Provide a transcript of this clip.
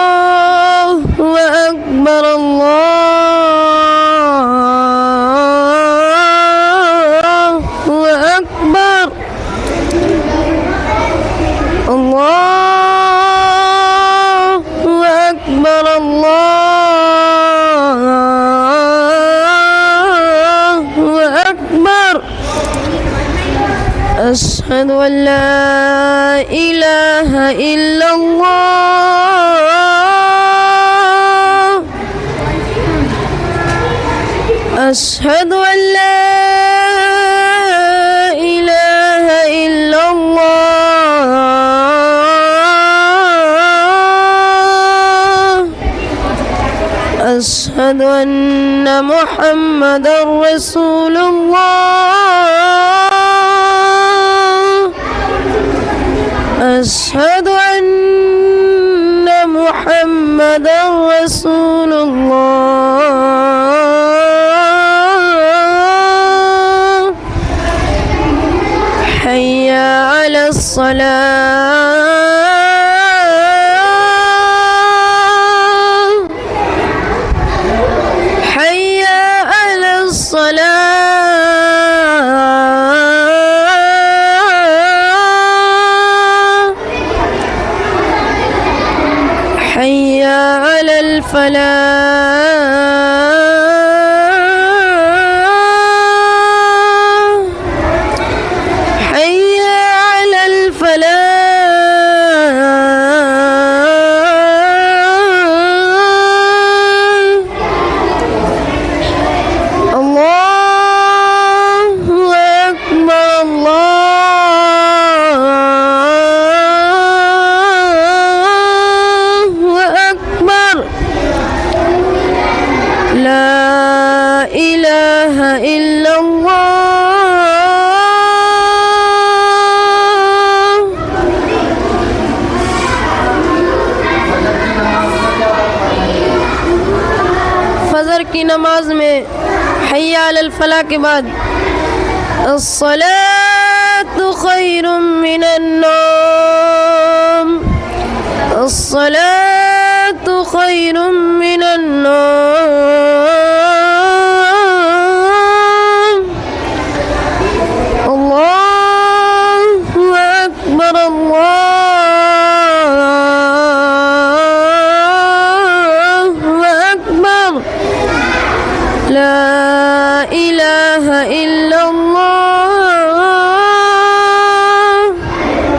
الله أكبر الله أكبر الله أكبر الله أكبر أشهد أن لا إله إلا الله أشهد أن لا إله إلا الله أشهد أن محمدا رسول الله أشهد أن محمدا رسول الله حي على الصلاة حي على الصلاة حي على الفلاح حي على الفلاح الله أكبر الله أكبر لا إله إلا الله फजर की नमाज में हय्या अलल फलाह के बाद अस्सलातु खैरुम मिनन नौम